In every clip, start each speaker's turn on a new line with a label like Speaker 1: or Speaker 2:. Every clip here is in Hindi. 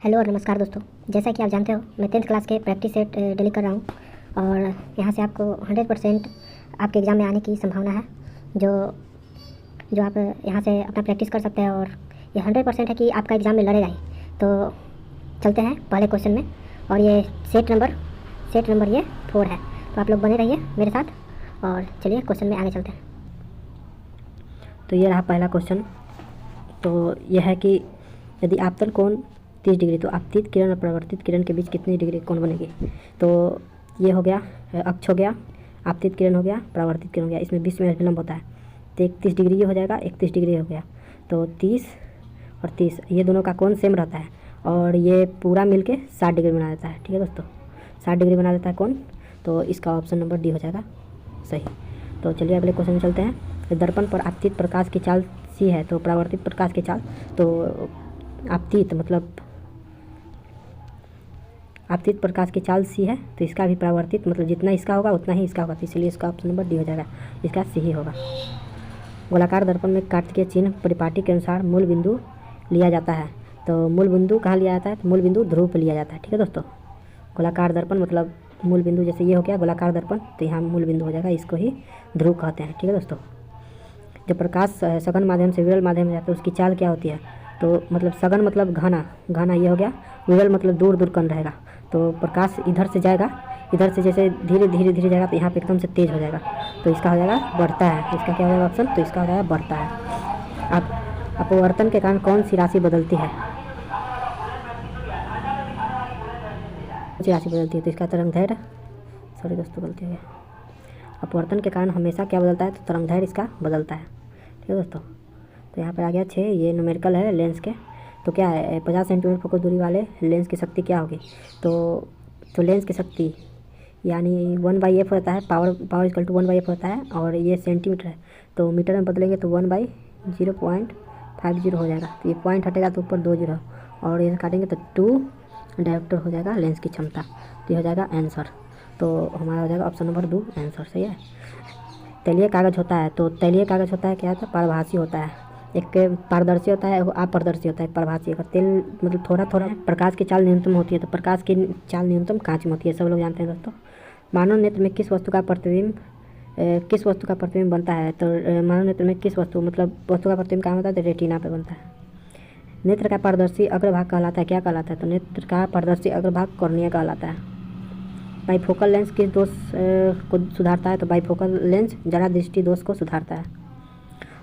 Speaker 1: हेलो और नमस्कार दोस्तों। जैसा कि आप जानते हो, मैं 10th क्लास के प्रैक्टिस सेट डेली कर रहा हूँ और यहाँ से आपको 100% आपके एग्ज़ाम में आने की संभावना है। जो जो आप यहाँ से अपना प्रैक्टिस कर सकते हैं और ये 100% है कि आपका एग्ज़ाम में लड़ेगा ही। तो चलते हैं पहले क्वेश्चन में, और ये सेट नंबर ये 4 है। तो आप लोग बने रहिए मेरे साथ और चलिए क्वेश्चन में आगे चलते हैं।
Speaker 2: तो ये रहा पहला क्वेश्चन। तो यह है कि यदि आपतन कोण 30 डिग्री तो आपतित किरण और परावर्तित किरण के बीच कितनी डिग्री कोण बनेगी। तो ये हो गया, अक्ष हो गया, आपतित किरण हो गया, परावर्तित किरण हो गया, इसमें बीच में विलंब होता है। तो 31 डिग्री ये हो जाएगा, 31 डिग्री हो गया। तो 30 और 30 ये दोनों का कोण सेम रहता है और ये पूरा मिल के 60 डिग्री बना देता है। ठीक है दोस्तों, 60 डिग्री बना देता है कोण। तो इसका ऑप्शन नंबर डी हो जाएगा सही। तो चलिए अगले क्वेश्चन में चलते हैं। दर्पण पर आपतित प्रकाश की चाल सी है तो परावर्तित प्रकाश की चाल, तो आपतित प्रकाश की चाल सी है तो इसका भी परावर्तित मतलब जितना इसका होगा उतना ही इसका होगा, तो इसलिए इसका ऑप्शन नंबर डी हो जाएगा, इसका सी ही होगा। गोलाकार दर्पण में कार्तिकेय चिन्ह परिपाटी के अनुसार मूल बिंदु लिया जाता है। तो मूल बिंदु कहाँ लिया जाता है, तो मूल बिंदु ध्रुव पर लिया जाता है। ठीक है दोस्तों, गोलाकार दर्पण मतलब मूल बिंदु, जैसे ये हो गया गोलाकार दर्पण, तो यहाँ मूल बिंदु हो जाएगा, इसको ही ध्रुव कहते हैं। ठीक है दोस्तों, जब प्रकाश सघन माध्यम से विरल माध्यम में जाता है उसकी चाल क्या होती है, तो मतलब सघन मतलब घना ये हो गया, विरल मतलब दूर दूर कण रहेगा। तो प्रकाश इधर से जाएगा, इधर से जैसे धीरे धीरे जाएगा तो यहाँ पे एकदम से तेज हो जाएगा, तो इसका हो जाएगा बढ़ता है। इसका क्या हो जाएगा ऑप्शन, तो इसका हो जाएगा बढ़ता है। अब अपवर्तन के कारण कौन सी राशि बदलती है, कौन सी राशि बदलती है, तो इसका तरंगदैर्घ्य, सॉरी दोस्तों गलती हो गया। अपवर्तन के कारण हमेशा क्या बदलता है, तो तरंगदैर्घ्य इसका बदलता है। ठीक है दोस्तों, तो यहाँ पर आ गया 6, ये न्यूमेरिकल है लेंस के। तो क्या है 50 सेंटीमीटर फोकस दूरी वाले लेंस की शक्ति क्या होगी, तो लेंस की शक्ति यानी 1/f होता है, पावर इक्वल टू 1/f होता है, और ये सेंटीमीटर है तो मीटर में बदलेंगे तो 1/0.50 हो जाएगा। तो ये पॉइंट हटेगा तो ऊपर 2 जीरो और ये काटेंगे तो 2 डायोप्टर हो जाएगा लेंस की क्षमता। तो ये हो जाएगा आंसर, तो हमारा हो जाएगा ऑप्शन नंबर 2 आंसर सही है। तैलीय कागज़ होता है, तो तैलीय कागज़ होता है क्या होता है, पारभासी होता है। एक पारदर्शी होता है, अपारदर्शी होता है। पारभासी अगर तेल मतलब थोड़ा प्रकाश की चाल न्यूनतम होती है, तो प्रकाश की चाल न्यूनतम कांच में होती है, सब लोग जानते हैं दोस्तों। मानव नेत्र में किस वस्तु का प्रतिबिंब बनता है, तो मानव नेत्र में किस वस्तु का प्रतिबिंब कहाँ होता है, तो रेटिना पे बनता है। नेत्र का पारदर्शी अग्रभाग कहलाता है, क्या कहलाता है, तो नेत्र का पारदर्शी अग्रभाग कॉर्निया कहलाता है। बाइफोकल लेंस किस दोष को सुधारता है, तो बाइफोकल लेंस जरा दृष्टि दोष को सुधारता है।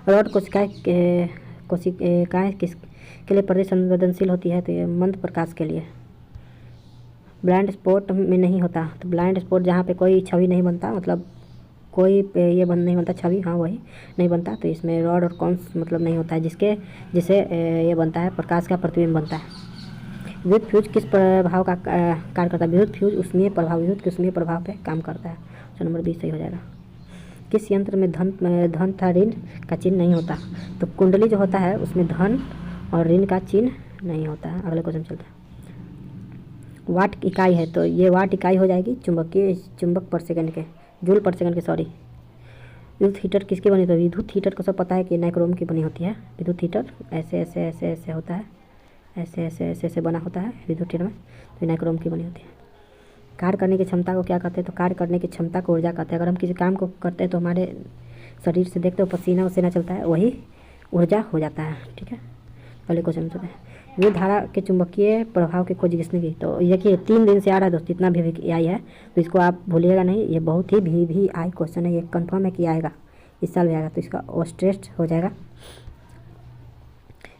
Speaker 2: रॉड कोशिकाएं किसके लिए प्रतिसंवेदनशील होती है, तो ये मंद प्रकाश के लिए। ब्लाइंड स्पॉट में नहीं होता, तो ब्लाइंड स्पॉट जहाँ पे कोई छवि नहीं बनता, मतलब कोई ये बंद नहीं बनता छवि, हाँ वही नहीं बनता, तो इसमें रॉड और कॉन्स मतलब नहीं होता है, जिसे ये बनता है प्रकाश का प्रतिबिंब बनता है। विद्युत फ्यूज किस प्रभाव का कार्य करता है, विद्युत फ्यूज उष्मीय प्रभाव पे काम करता है। तो नंबर 20 सही हो जाएगा। किस यंत्र में धन तथा ऋण का चिन्ह नहीं होता, तो कुंडली जो होता है उसमें धन और ऋण का चिन्ह नहीं होता है। अगले क्वेश्चन चलते हैं। वाट इकाई है, तो ये वाट इकाई हो जाएगी चुंबक पर सेकंड के, जूल पर सेकंड के, सॉरी। विद्युत हीटर किसकी बनी, तो विद्युत हीटर को सब पता है कि नाइक्रोम की बनी होती है। विद्युत हीटर ऐसे होता है, ऐसे बना होता है विद्युत हीटर में, तो नाइक्रोम की बनी होती है। कार्य करने की क्षमता को क्या कहते हैं, तो कार्य करने की क्षमता को ऊर्जा कहते हैं। अगर हम किसी काम को करते हैं तो हमारे शरीर से देखते हो पसीना चलता है, वही ऊर्जा हो जाता है। ठीक है, अगले क्वेश्चन चलते हैं। विद्युत धारा के चुंबकीय प्रभाव की खोज किसने की, तो देखिए 3 दिन से आ रहा है दोस्तों, इतना भी आई है तो इसको आप भूलिएगा नहीं, ये बहुत ही भी आई क्वेश्चन है, ये कन्फर्म है कि आएगा, इस साल भी आएगा, तो इसका ऑस्ट्रेस्ट हो जाएगा।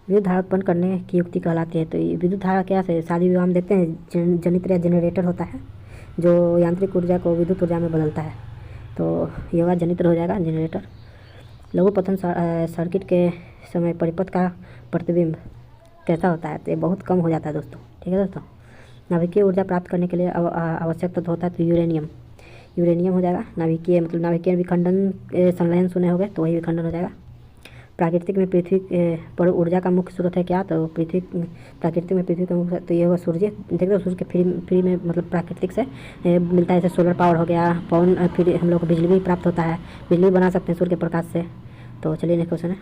Speaker 2: विद्युत धारा उत्पन्न करने की युक्ति कहलाती है, तो विद्युत धारा क्या है, शादी विवाह में देखते हैं जनित्र या जनरेटर होता है जो यांत्रिक ऊर्जा को विद्युत ऊर्जा में बदलता है, तो ये होगा जनित्र हो जाएगा जनरेटर। लघु पतन सर्किट के समय परिपथ का प्रतिबिंब कैसा होता है, तो ये बहुत कम हो जाता है दोस्तों। ठीक है दोस्तों, नाभिकीय ऊर्जा प्राप्त करने के लिए आवश्यक तत्व होता है, तो यूरेनियम हो जाएगा। नाभिकीय विखंडन संलयन सुने होंगे, तो वही विखंडन हो जाएगा। प्राकृतिक में पृथ्वी पर ऊर्जा का मुख्य स्रोत है क्या, तो प्राकृतिक में पृथ्वी का मुख्य, तो ये होगा सूर्य। देखते हो सूर्य के फ्री में मतलब प्राकृतिक से मिलता है, जैसे सोलर पावर हो गया, पवन, फिर हम लोग को बिजली भी प्राप्त होता है, बिजली बना सकते हैं सूर्य के प्रकाश से। तो चलिए नेक्स्ट क्वेश्चन है।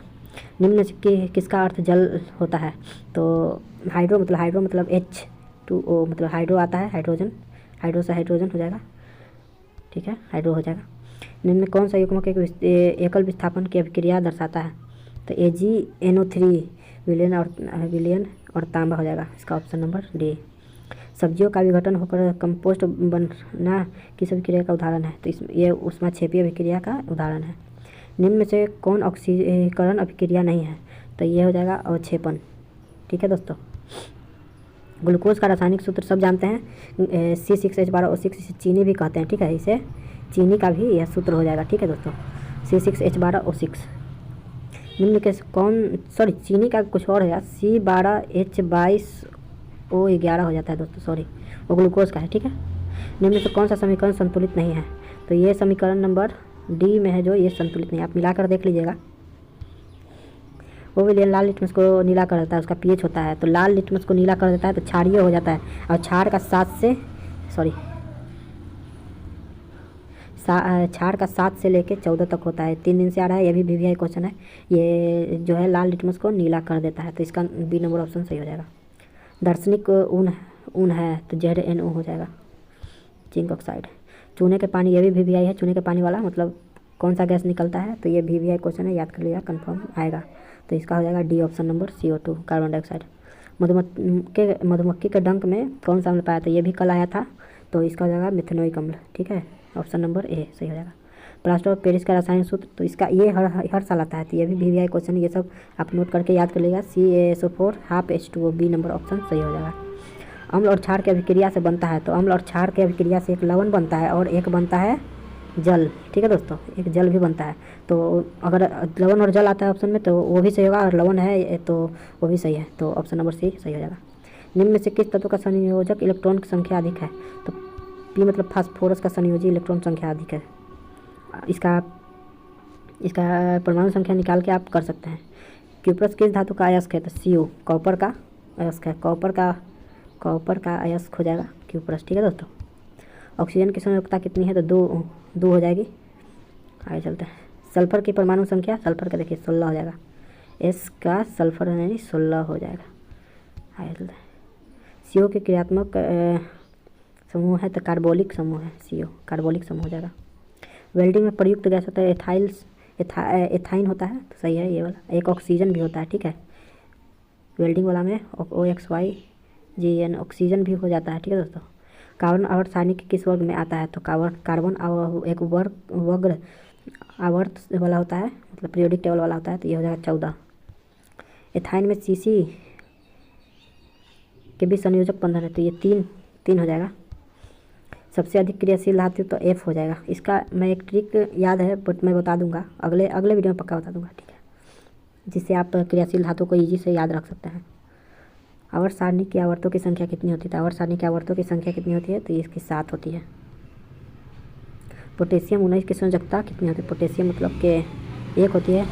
Speaker 2: निम्न किसका अर्थ जल होता है, तो हाइड्रो मतलब H2O मतलब हाइड्रो आता है, हाइड्रोजन, हाइड्रो से हाइड्रोजन हो जाएगा, ठीक है, हाइड्रो हो जाएगा। निम्न में कौन सा युग्मक एक एकल विस्थापन की अभिक्रिया दर्शाता है? तो AgNO3 विलयन और तांबा हो जाएगा, इसका ऑप्शन नंबर डी। सब्जियों का विघटन होकर कंपोस्ट बनना किस अभिक्रिया का उदाहरण है? तो ये ऊष्माक्षेपीय अभिक्रिया का उदाहरण है। निम्न में से कौन ऑक्सीकरण अभिक्रिया नहीं है? तो ये हो जाएगा अवक्षेपण, ठीक है दोस्तों। ग्लूकोज का रासायनिक सूत्र सब जानते हैं, C6H12O6, इसे चीनी भी कहते हैं, ठीक है, इसे चीनी का भी यह सूत्र हो जाएगा, ठीक है दोस्तों, C6H12O6। निम्न के चीनी का कुछ और है, C12H22O11 हो जाता है दोस्तों, सॉरी वो ग्लूकोज का है, ठीक है। निम्न से कौन सा समीकरण संतुलित नहीं है? तो ये समीकरण नंबर डी में है जो ये संतुलित नहीं है, आप मिलाकर देख लीजिएगा। वो भी लाल लिटमस को नीला कर देता है, उसका pH होता है, तो लाल लिटमस को नीला कर देता है तो क्षारीय हो जाता है, और क्षार का 7 से लेके 14 तक होता है। 3 दिन से आ रहा है, ये भी VVI क्वेश्चन है। ये जो है लाल लिटमस को नीला कर देता है, तो इसका बी नंबर ऑप्शन सही हो जाएगा। दार्शनिक ऊन है तो ZNO हो जाएगा, जिंक ऑक्साइड। चूने के पानी, ये भी VVI है, चूने के पानी वाला मतलब कौन सा गैस निकलता है? तो ये VVI क्वेश्चन है, याद कर लिया, कंफर्म आएगा, तो इसका हो जाएगा D option number CO2 carbon dioxide. मधुमक्खी के डंक में कौन सा अम्ल पाया? तो ये भी कल आया था, तो इसका हो जाएगा मिथेनोइक अम्ल, ठीक है, ऑप्शन नंबर ए सही हो जाएगा। प्लास्टर ऑफ पेरिस का रासायनिक सूत्र, तो इसका ये हर साल आता है, तो ये भी VVI क्वेश्चन, ये सब आप नोट करके याद कर लीजिएगा, CaSO4 half H2O, B number option सही हो जाएगा। अम्ल और क्षार की अभिक्रिया से बनता है, तो अम्ल और क्षार की अभिक्रिया से एक लवण बनता है और एक बनता है जल, ठीक है दोस्तों, एक जल भी बनता है। तो अगर लवण और जल आता है ऑप्शन में तो वो भी सही होगा, और लवण है तो वो भी सही है, तो ऑप्शन नंबर सी सही हो जाएगा। निम्न में से किस तत्व का संयोजक इलेक्ट्रॉन की संख्या अधिक है? तो पी मतलब फास्फोरस का संयोजी इलेक्ट्रॉन संख्या अधिक है। इसका परमाणु संख्या निकाल के आप कर सकते हैं। क्यूप्रस किस धातु का अयस्क है? तो Cu कॉपर का अयस्क है, कॉपर का अयस्क हो जाएगा क्यूप्रस, ठीक है दोस्तों। ऑक्सीजन की संयोजकता कितनी है? तो दो हो जाएगी। आगे चलते हैं। सल्फर की परमाणु संख्या, सल्फर का देखिए 16 हो जाएगा, एस का सल्फर यानी 16 हो जाएगा। आगे चलते हैं। CO के क्रियात्मक समूह है तो कार्बोलिक समूह है, CO कार्बोलिक समूह हो जाएगा। वेल्डिंग में प्रयुक्त गैस होता है एथाइन होता है, तो सही है ये वाला। एक ऑक्सीजन भी होता है, ठीक है, वेल्डिंग वाला में OXYGN ऑक्सीजन भी हो जाता है, ठीक है दोस्तों। कार्बन आवर्त सारणी के किस वर्ग में आता है? तो कार्बन एक वर्ग आवर्त वाला होता है, मतलब पीरियोडिक टेबल वाला होता है, तो ये हो जाएगा 14। एथाइन में CC के भी संयोजक बंधन है, तो ये 3 हो जाएगा। सबसे अधिक क्रियाशील धातु तो F हो जाएगा। इसका मैं एक ट्रिक याद है बट मैं बता दूंगा, अगले वीडियो में पक्का बता दूंगा, ठीक है, जिससे आप क्रियाशील धातु को ईजी से याद रख सकते हैं। आवर्त सारणी की आवर्तों की संख्या कितनी होती है? आवर्त सारणी की आवर्तों की संख्या कितनी होती है? तो ये इसकी 7 होती है। पोटेशियम 19 की संयोजकता कितनी होती है? पोटेशियम मतलब के 1 होती है।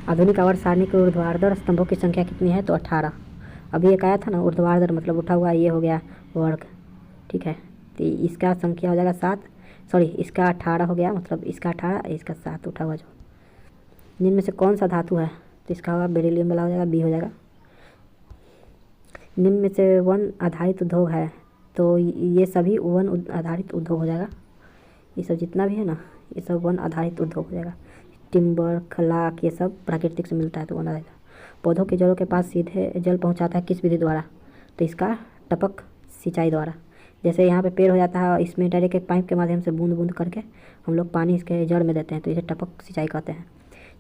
Speaker 2: आधुनिक आवर्त सारणी के ऊर्ध्वाधर स्तंभों की संख्या कितनी है? तो 18। अभी एक आया था ना ऊर्ध्वाधर मतलब उठा हुआ, ये हो गया वर्ग, ठीक है, तो इसका संख्या हो जाएगा 7, सॉरी इसका 18 हो गया, मतलब इसका 18 इसका 7 उठा हुआ जो। निम्न में से कौन सा धातु है? तो इसका होगा बेरिलियम वाला हो जाएगा, बी हो जाएगा। निम्न में से वन आधारित उद्योग है, तो ये सभी वन आधारित उद्योग हो जाएगा। ये सब जितना भी है ना ये सब वन आधारित उद्योग हो जाएगा। टिम्बर, खलाक ये सब प्राकृतिक से मिलता है, तो वन आधारित। पौधों की जड़ों के पास सीधे जल पहुंचाता है किस विधि द्वारा? तो इसका टपक सिंचाई द्वारा। जैसे यहाँ पे पेड़ हो जाता है, इसमें डायरेक्ट एक पाइप के माध्यम से बूंद बूंद करके हम लोग पानी इसके जड़ में देते हैं, तो इसे टपक सिंचाई कहते हैं।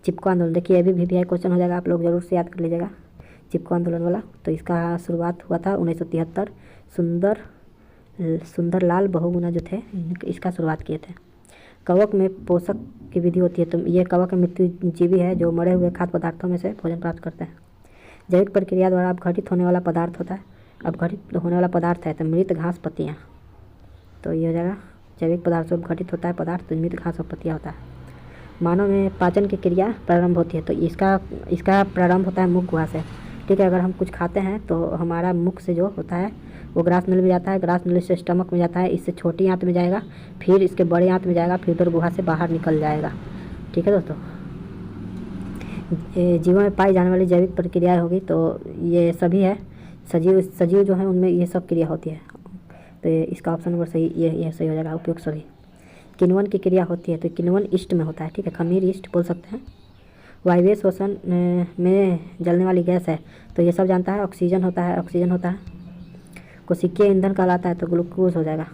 Speaker 2: चिपको आंदोलन, देखिए ये भी VVI क्वेश्चन हो जाएगा, आप लोग जरूर से याद कर लीजिएगा चिपको आंदोलन वाला। तो इसका शुरुआत हुआ था 1973, सुंदर लाल बहुगुणा जो थे इसका शुरुआत किए थे। कवक में पोषक की विधि होती है, तो ये कवक मृत्युजीवी है जो मरे हुए खाद्य पदार्थों में से भोजन प्राप्त करते हैं। जैविक प्रक्रिया द्वारा अपघटित होने वाला पदार्थ होता है, अपघटित होने वाला पदार्थ है तो मृत घास पत्तियाँ, तो ये हो जाएगा जैविक पदार्थ से अपघटित होता है पदार्थ, तो मृत घास और पत्तियाँ होता है। मानव में पाचन की क्रिया प्रारंभ होती है, तो इसका प्रारंभ होता है मुख गुहा से, ठीक है। अगर हम कुछ खाते हैं तो हमारा मुख से जो होता है वो ग्रास नली में जाता है, ग्रास नली से स्टमक में जाता है, इससे छोटी आंत में जाएगा, फिर इसके बड़े आंत में जाएगा, फिर उधर गुहा से बाहर निकल जाएगा, ठीक है दोस्तों। जीवों में पाई जाने वाली जैविक प्रक्रियाएं होगी, तो ये सभी है सजीव जो है उनमें ये सब क्रिया होती है। तो इसका ऑप्शन नंबर सही ये सही हो जाएगा, उपयुक्त सभी। किण्वन की क्रिया होती है, तो किण्वन ईस्ट में होता है, ठीक है, खमीर ईस्ट बोल सकते हैं। वायवीय श्वसन में जलने वाली गैस है, तो ये सब जानता है, ऑक्सीजन होता है। कोशिकीय ईंधन कहलाता है, तो ग्लूकोज हो जाएगा।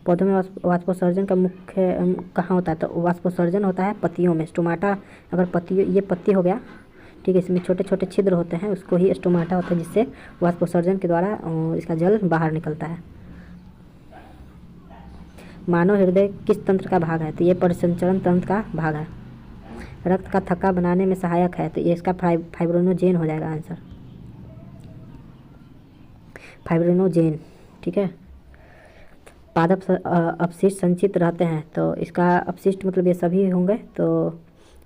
Speaker 2: पौधों में वाष्पोत्सर्जन का मुख्य कहाँ होता है, तो वाष्पोत्सर्जन होता है पत्तियों में। स्टोमाटा, अगर ये पत्ती हो गया, ठीक है, इसमें छोटे छोटे छिद्र होते हैं, उसको ही स्टोमाटा होता है, जिससे वाष्पोत्सर्जन के द्वारा इसका जल बाहर निकलता है। मानव हृदय किस तंत्र का भाग है, तो ये परिसंचरण तंत्र का भाग है। रक्त का थक्का बनाने में सहायक है, तो ये इसका फाइब्रिनोजेन हो जाएगा आंसर, फाइब्रिनोजेन, ठीक है। पादप अपशिष्ट संचित रहते हैं, तो इसका अपशिष्ट मतलब ये सभी होंगे, तो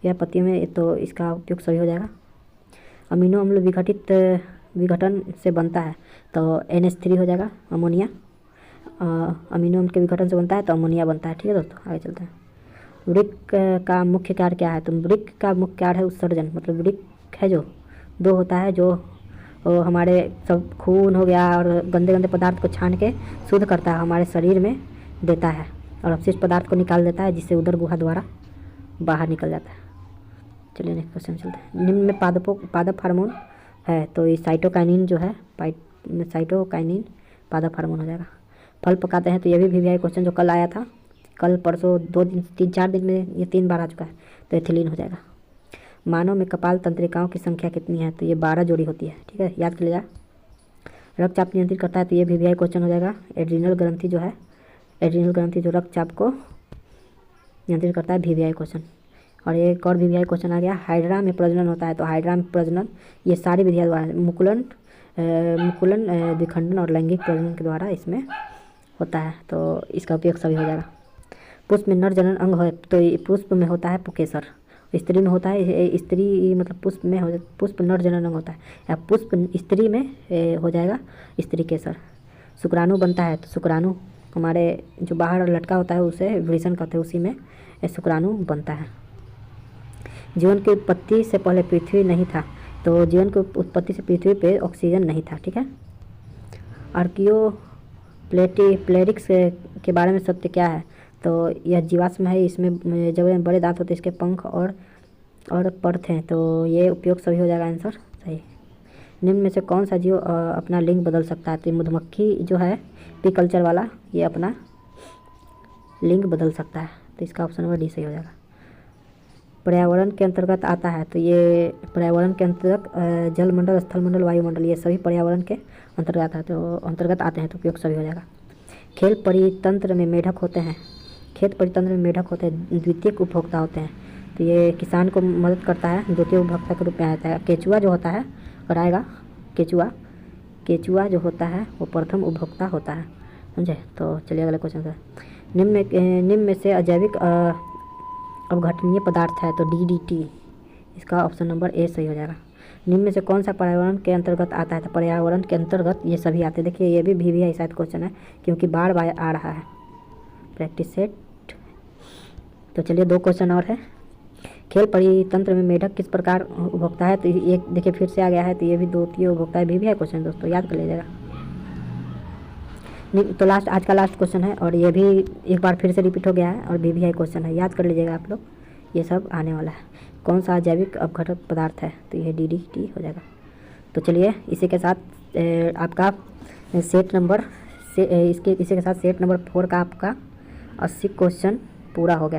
Speaker 2: यह पत्तियों में, तो इसका उपयुक्त सही हो जाएगा। अमीनो अम्ल विघटन से बनता है, तो NH3 हो जाएगा, अमोनिया। अमीनो अम्ल के विघटन से बनता है, तो अमोनिया बनता है, ठीक है दोस्तों। आगे चलते हैं। वृक्क का मुख्य कार्य क्या है, तो वृक्क का मुख्य कार्य है उत्सर्जन, मतलब वृक्क है जो दो होता है, जो हमारे सब खून हो गया और गंदे गंदे पदार्थ को छान के शुद्ध करता है, हमारे शरीर में देता है, और अपशिष्ट पदार्थ को निकाल देता है, जिससे उदर गुहा द्वारा बाहर निकल जाता है। चलिए नेक्स्ट क्वेश्चन चलते हैं। निम्न में पादप हार्मोन है, तो ये साइटोकाइनिन जो है, साइटोकाइनिन पादप हार्मोन हो जाएगा। फल पकाते हैं, तो ये भी VVI क्वेश्चन जो कल आया था, कल परसों 3-4 दिन में ये 3 बार आ चुका है, तो एथिलीन हो जाएगा। मानव में कपाल तंत्रिकाओं की संख्या कितनी है, तो ये 12 जोड़ी होती है, ठीक है, याद कर लीजिए। रक्तचाप नियंत्रित करता है, तो ये VVI क्वेश्चन हो जाएगा। एड्रिनल ग्रंथि जो है, एड्रिनल ग्रंथि जो रक्तचाप को नियंत्रित करता है, VVI क्वेश्चन। और एक और VVI क्वेश्चन आ गया, हाइड्रा में प्रजनन होता है, तो हाइड्रा में प्रजनन ये सारी विधियाँ द्वारा मुकुलन विखंडन और लैंगिक प्रजनन के द्वारा इसमें होता है, तो इसका उपयोग सभी हो जाएगा। पुष्प में नर जनन अंग है, तो पुष्प में होता है पुकेसर। स्त्री में होता है, स्त्री मतलब पुष्प नर जनन अंग होता है, या पुष्प स्त्री में हो जाएगा स्त्री केसर। शुक्राणु बनता है, तो शुक्राणु हमारे जो बाहर लटका होता है उसे वृषण कहते हैं, उसी में शुक्राणु बनता है। जीवन की उत्पत्ति से पहले पृथ्वी नहीं था, तो जीवन की उत्पत्ति से पृथ्वी पे ऑक्सीजन नहीं था, ठीक है। आर्कियोप्लेरिक्स के बारे में सत्य क्या है, तो यह जीवाश्म है, इसमें जब बड़े दांत होते हैं, इसके पंख और पर्थ हैं, तो ये उपयोग सभी हो जाएगा आंसर सही। निम्न में से कौन सा जीव अपना लिंग बदल सकता है, तो मधुमक्खी जो है पीकल्चर वाला, ये अपना लिंग बदल सकता है, तो इसका ऑप्शन नंबर डी सही हो जाएगा। पर्यावरण के अंतर्गत आता है, तो ये पर्यावरण के अंतर्गत जलमंडल, स्थलमंडल, वायुमंडल, ये सभी पर्यावरण के अंतर्गत आते हैं, तो उपयोग सभी हो जाएगा। खेत परितंत्र में मेढक होते हैं, द्वितीयक उपभोक्ता होते हैं, तो ये किसान को मदद करता है, द्वितीय उपभोक्ता के रूप में आता है। केचुआ जो होता है और आएगा केचुआ जो होता है वो प्रथम उपभोक्ता होता है, समझे। तो चलिए अगले क्वेश्चन से। निम्न में से अजैविक अवघटनीय पदार्थ है, तो DDT, इसका ऑप्शन नंबर ए सही हो जाएगा। निम्न में से कौन सा पर्यावरण के अंतर्गत आता है, तो पर्यावरण के अंतर्गत ये सभी आते हैं। देखिए ये भी VVI शायद क्वेश्चन है, क्योंकि बार बार आ रहा है प्रैक्टिस सेट। तो चलिए 2 क्वेश्चन और है। खेल परितंत्र में मेढक किस प्रकार उपभोक्ता है, तो ये देखिए फिर से आ गया है, तो ये भी द्वितीय उपभोक्ता है, VVI क्वेश्चन दोस्तों, याद कर लीजिएगा। तो आज का लास्ट क्वेश्चन है, और ये भी एक बार फिर से रिपीट हो गया है, और VVI क्वेश्चन है, याद कर लीजिएगा आप लोग, ये सब आने वाला है। कौन सा जैविक अपघटक पदार्थ है, तो ये DDT हो जाएगा। तो चलिए इसी के साथ आपका सेट नंबर 4 का आपका 80 क्वेश्चन पूरा हो गया है।